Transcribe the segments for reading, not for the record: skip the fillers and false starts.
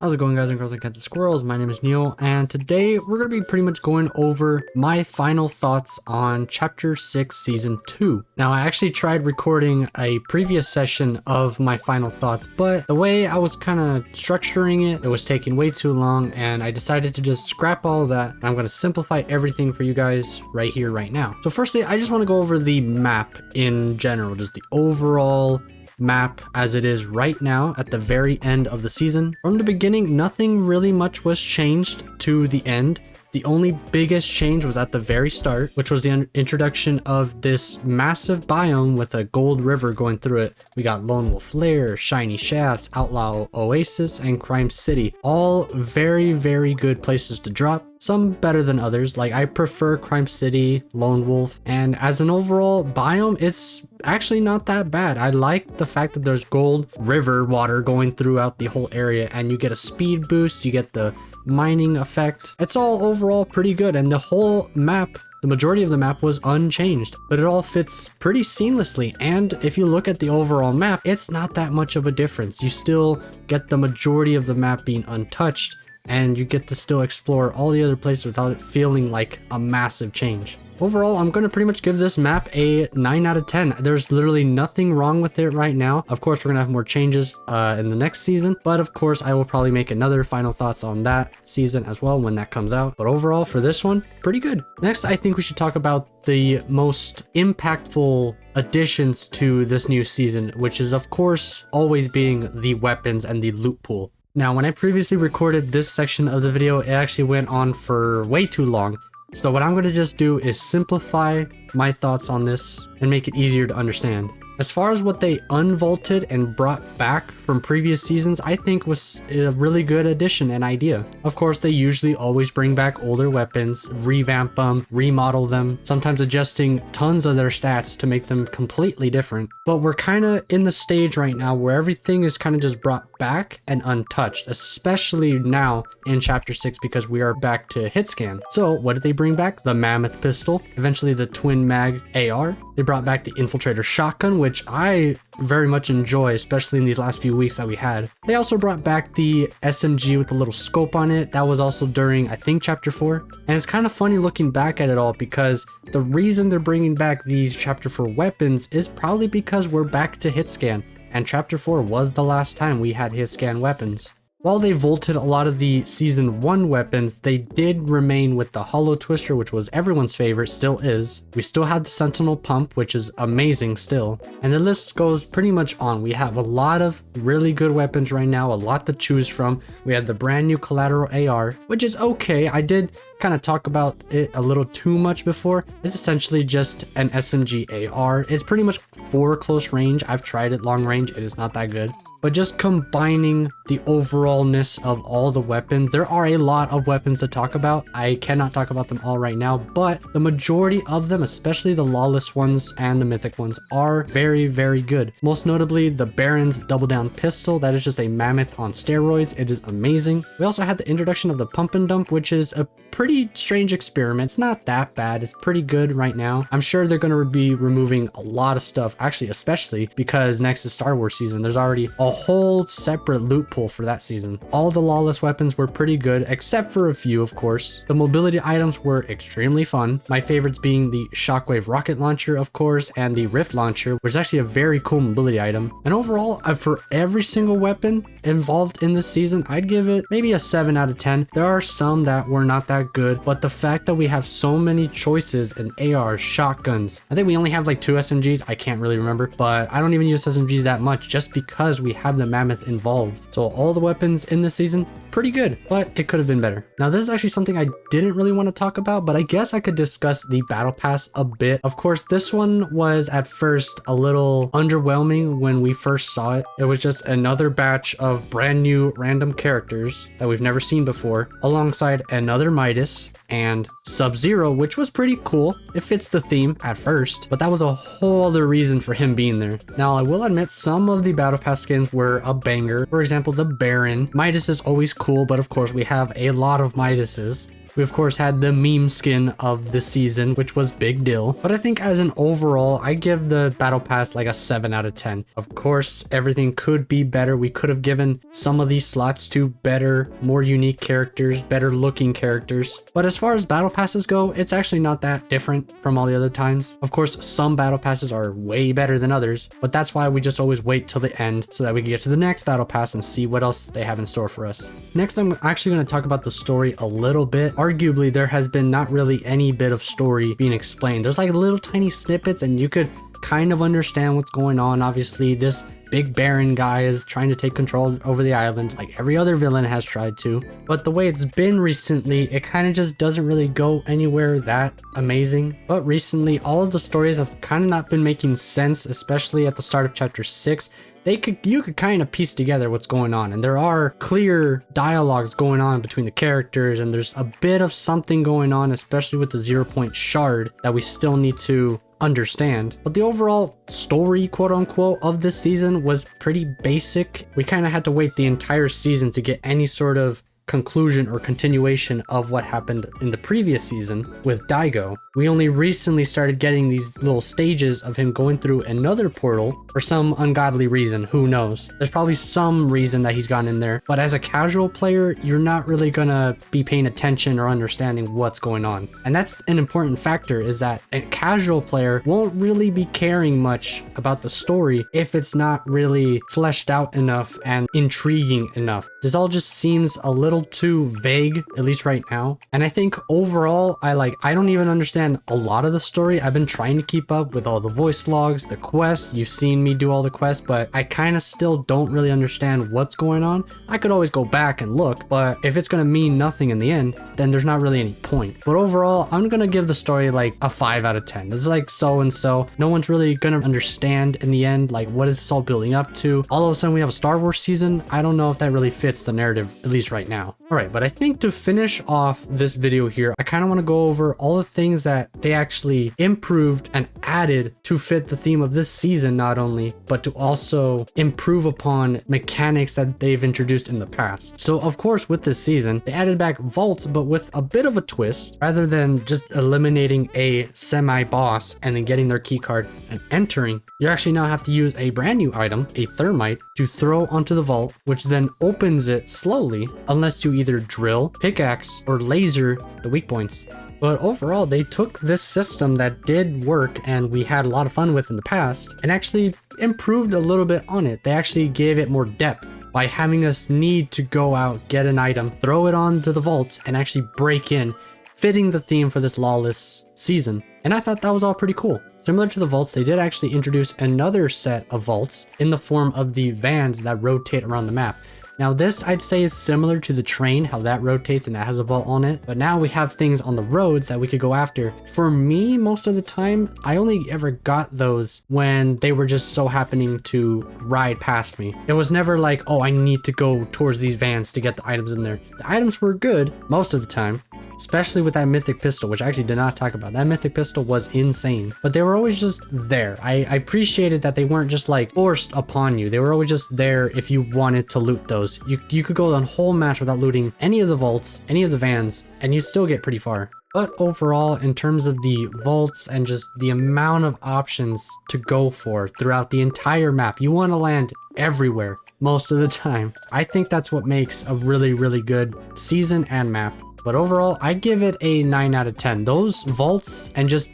How's it going, guys and girls and cats and squirrels? My name is Neil, and today we're going to be pretty much going over my final thoughts on Chapter 6 Season 2. Now, I actually tried recording a previous session of my final thoughts, but the way I was kind of structuring it was taking way too long, and I decided to just scrap all of that. I'm going to simplify everything for you guys right here, right now. So firstly, I just want to go over the map in general, just the overall map as it is right now at the very end of the season. From the beginning, nothing really much was changed to the end. The only biggest change was at the very start, which was the introduction of this massive biome with a gold river going through it. We got Lone Wolf Lair, Shiny Shafts, Outlaw Oasis, and Crime City. All very, very good places to drop. Some better than others. Like, I prefer Crime City, Lone Wolf, and as an overall biome, it's actually not that bad. I like the fact that there's gold river water going throughout the whole area, and you get a speed boost, you get the mining effect. It's all overall pretty good, and the whole map, the majority of the map was unchanged, but it all fits pretty seamlessly. And if you look at the overall map, it's not that much of a difference. You still get the majority of the map being untouched, and you get to still explore all the other places without it feeling like a massive change. Overall, I'm going to pretty much give this map a 9 out of 10. There's literally nothing wrong with it right now. Of course, we're going to have more changes in the next season, but of course, I will probably make another final thoughts on that season as well when that comes out. But overall, for this one, pretty good. Next, I think we should talk about the most impactful additions to this new season, which is, of course, always being the weapons and the loot pool. Now, when I previously recorded this section of the video, it actually went on for way too long. So what I'm going to just do is simplify my thoughts on this and make it easier to understand. As far as what they unvaulted and brought back from previous seasons, I think was a really good addition and idea. Of course, they usually always bring back older weapons, revamp them, remodel them, sometimes adjusting tons of their stats to make them completely different. But we're kind of in the stage right now where everything is kind of just brought back and untouched, especially now in Chapter 6 because we are back to hit scan. So what did they bring back? The Mammoth Pistol, eventually the Twin Mag AR. They brought back the Infiltrator Shotgun, which I very much enjoy, especially in these last few weeks that we had. They also brought back the SMG with a little scope on it. That was also during, I think, Chapter 4. And it's kind of funny looking back at it all because the reason they're bringing back these Chapter 4 weapons is probably because we're back to hit scan. And Chapter 4 was the last time we had hit scan weapons. While they vaulted a lot of the Season 1 weapons, they did remain with the Hollow Twister, which was everyone's favorite, still is. We still had the Sentinel Pump, which is amazing still. And the list goes pretty much on. We have a lot of really good weapons right now, a lot to choose from. We have the brand new Collateral AR, which is okay. I did kind of talk about it a little too much before. It's essentially just an SMG AR. It's pretty much for close range. I've tried it long range. It is not that good. But just combining the overallness of all the weapons, there are a lot of weapons to talk about. I cannot talk about them all right now, but the majority of them, especially the Lawless ones and the Mythic ones, are very, very good. Most notably, the Baron's Double Down Pistol. That is just a mammoth on steroids. It is amazing. We also had the introduction of the Pump and Dump, which is a pretty strange experiment. It's not that bad. It's pretty good right now. I'm sure they're going to be removing a lot of stuff, actually, especially because next is Star Wars season. There's already a whole separate loot pool for that season. All the Lawless weapons were pretty good, except for a few, of course. The mobility items were extremely fun. My favorites being the Shockwave Rocket Launcher, of course, and the Rift Launcher, which is actually a very cool mobility item. And overall, for every single weapon involved in this season, I'd give it maybe a 7 out of 10. There are some that were not that good, but the fact that we have so many choices in ARs, shotguns, I think we only have like 2 SMGs, I can't really remember, but I don't even use SMGs that much just because we have the Mammoth involved. So all the weapons in this season, pretty good, but it could have been better. Now, this is actually something I didn't really want to talk about, but I guess I could discuss the Battle Pass a bit. Of course, this one was at first a little underwhelming when we first saw it. It was just another batch of brand new random characters that we've never seen before, alongside another Midas and Sub-Zero, which was pretty cool. It fits the theme at first, but that was a whole other reason for him being there. Now, I will admit some of the Battle Pass skins were a banger. For example, the Baron. Midas is always cool, but of course we have a lot of Midases. We of course had the meme skin of the season, which was big deal. But I think as an overall, I give the battle pass like a 7 out of 10. Of course, everything could be better. We could have given some of these slots to better, more unique characters, better looking characters. But as far as battle passes go, it's actually not that different from all the other times. Of course, some battle passes are way better than others, but that's why we just always wait till the end so that we can get to the next battle pass and see what else they have in store for us. Next, I'm actually going to talk about the story a little bit. Arguably, there has been not really any bit of story being explained. There's like little tiny snippets and you could kind of understand what's going on. Obviously, this big Baron guy is trying to take control over the island like every other villain has tried to. But the way it's been recently, it kind of just doesn't really go anywhere that amazing. But recently, all of the stories have kind of not been making sense, especially at the start of chapter 6. You could kind of piece together what's going on, and there are clear dialogues going on between the characters, and there's a bit of something going on, especially with the 0-point shard that we still need to understand. But the overall story, quote unquote, of this season was pretty basic. We kind of had to wait the entire season to get any sort of conclusion or continuation of what happened in the previous season with Daigo. We only recently started getting these little stages of him going through another portal for some ungodly reason. Who knows? There's probably some reason that he's gone in there, but as a casual player, you're not really gonna be paying attention or understanding what's going on. And that's an important factor, is that a casual player won't really be caring much about the story if it's not really fleshed out enough and intriguing enough. This all just seems a little too vague, at least right now. And I think overall, I don't even understand a lot of the story. I've been trying to keep up with all the voice logs, the quests. You've seen me do all the quests, but I kind of still don't really understand what's going on. I could always go back and look, but if it's gonna mean nothing in the end, then there's not really any point. But overall, I'm gonna give the story like a 5 out of 10. It's like so and so. No one's really gonna understand in the end, like, what is this all building up to? All of a sudden we have a Star Wars season. I don't know if that really fits the narrative, at least right now. All right, but I think to finish off this video here, I kind of want to go over all the things that they actually improved and added to fit the theme of this season, not only, but to also improve upon mechanics that they've introduced in the past. So of course, with this season, they added back vaults, but with a bit of a twist. Rather than just eliminating a semi-boss and then getting their key card and entering, you actually now have to use a brand new item, a thermite, to throw onto the vault, which then opens it slowly, unless you either drill, pickaxe, or laser the weak points. But overall, they took this system that did work and we had a lot of fun with in the past and actually improved a little bit on it. They actually gave it more depth by having us need to go out, get an item, throw it onto the vault, and actually break in, fitting the theme for this Lawless season. And I thought that was all pretty cool. Similar to the vaults, they did actually introduce another set of vaults in the form of the vans that rotate around the map. Now this, I'd say, is similar to the train, how that rotates and that has a vault on it. But now we have things on the roads that we could go after. For me, most of the time, I only ever got those when they were just so happening to ride past me. It was never like, oh, I need to go towards these vans to get the items in there. The items were good most of the time, especially with that mythic pistol, which I actually did not talk about. That mythic pistol was insane, but they were always just there. I appreciated that they weren't just like forced upon you. They were always just there if you wanted to loot those. You could go the whole match without looting any of the vaults, any of the vans, and you still get pretty far. But overall, in terms of the vaults and just the amount of options to go for throughout the entire map, you want to land everywhere most of the time. I think that's what makes a really, really good season and map. But overall, I'd give it a 9 out of 10. Those vaults and just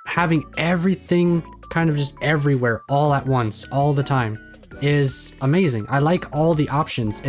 having everything kind of just everywhere all at once, all the time, is amazing. I like all the options.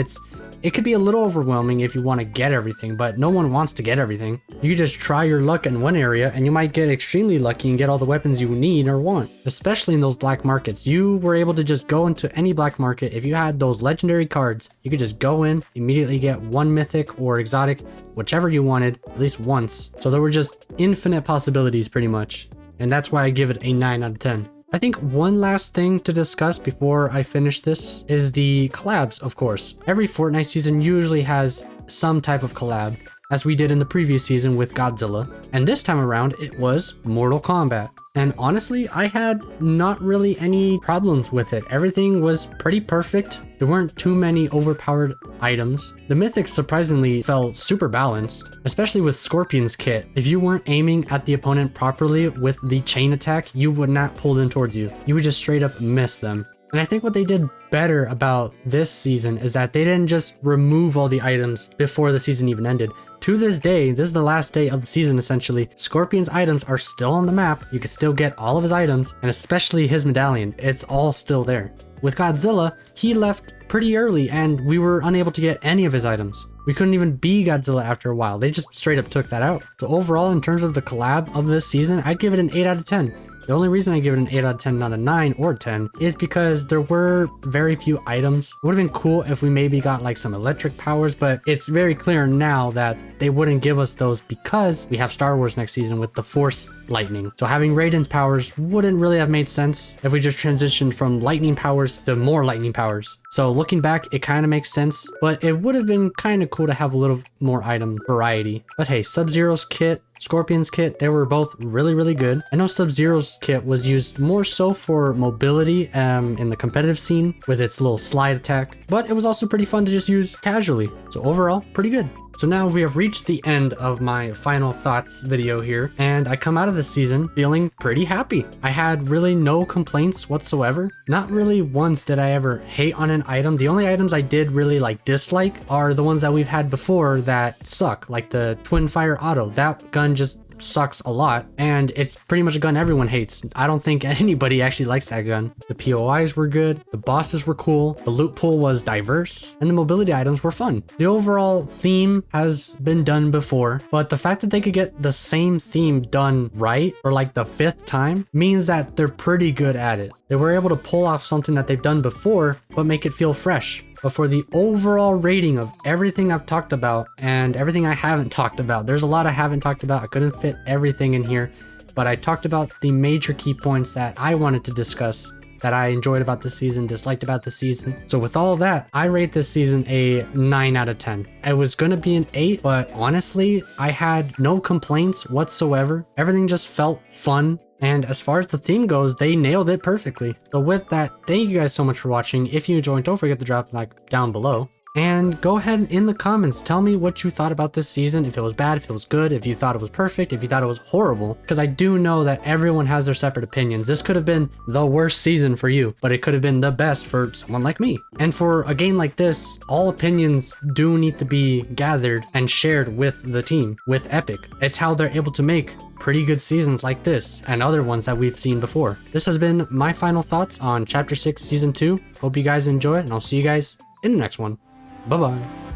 It could be a little overwhelming if you want to get everything, but no one wants to get everything. You just try your luck in one area and you might get extremely lucky and get all the weapons you need or want. Especially in those black markets. You were able to just go into any black market. If you had those legendary cards, you could just go in, immediately get one mythic or exotic, whichever you wanted, at least once. So there were just infinite possibilities pretty much. And that's why I give it a 9 out of 10. I think one last thing to discuss before I finish this is the collabs, of course. Every Fortnite season usually has some type of collab. as we did in the previous season with Godzilla. And this time around, it was Mortal Kombat. And honestly, I had not really any problems with it. Everything was pretty perfect. There weren't too many overpowered items. The mythics surprisingly felt super balanced, especially with Scorpion's kit. If you weren't aiming at the opponent properly with the chain attack, you would not pull them towards you. You would just straight up miss them. And I think what they did better about this season is that they didn't just remove all the items before the season even ended. To this day, this is the last day of the season essentially, Scorpion's items are still on the map. You can still get all of his items, and especially his medallion. It's all still there. With Godzilla, he left pretty early and we were unable to get any of his items. We couldn't even be Godzilla after a while. They just straight up took that out. So overall, in terms of the collab of this season, I'd give it an 8 out of 10. The only reason I give it an 8 out of 10, not a 9 or 10, is because there were very few items. It would have been cool if we maybe got like some electric powers, but it's very clear now that they wouldn't give us those because we have Star Wars next season with the Force lightning. So having Raiden's powers wouldn't really have made sense if we just transitioned from lightning powers to more lightning powers. So looking back, it kind of makes sense, but it would have been kind of cool to have a little more item variety. But hey, Sub-Zero's kit, Scorpion's kit, they were both really, really good. I know Sub-Zero's kit was used more so for mobility in the competitive scene with its little slide attack, but it was also pretty fun to just use casually. So overall, pretty good. So now we have reached the end of my final thoughts video here, and I come out of this season feeling pretty happy. I had really no complaints whatsoever. Not really once did I ever hate on an item. The only items I did really like dislike are the ones that we've had before that suck, like the Twin Fire Auto. That gun just sucks a lot, and it's pretty much a gun everyone hates. I don't think anybody actually likes that gun. The POIs were good, the bosses were cool, the loot pool was diverse, and the mobility items were fun. The overall theme has been done before, but the fact that they could get the same theme done right for like the 5th time means that they're pretty good at it. They were able to pull off something that they've done before, but make it feel fresh. But for the overall rating of everything I've talked about and everything I haven't talked about, there's a lot I haven't talked about. I couldn't fit everything in here, but I talked about the major key points that I wanted to discuss that I enjoyed about the season, disliked about the season. So with all that, I rate this season a 9 out of 10. It was gonna be an 8, but honestly, I had no complaints whatsoever. Everything just felt fun. And as far as the theme goes, they nailed it perfectly. So with that, thank you guys so much for watching. If you enjoyed, don't forget to drop a like down below. And go ahead in the comments, tell me what you thought about this season, if it was bad, if it was good, if you thought it was perfect, if you thought it was horrible, because I do know that everyone has their separate opinions. This could have been the worst season for you, but it could have been the best for someone like me. And for a game like this, all opinions do need to be gathered and shared with the team, with Epic. It's how they're able to make pretty good seasons like this and other ones that we've seen before. This has been my final thoughts on Chapter 6 Season 2. Hope you guys enjoy it, and I'll see you guys in the next one. Bye-bye.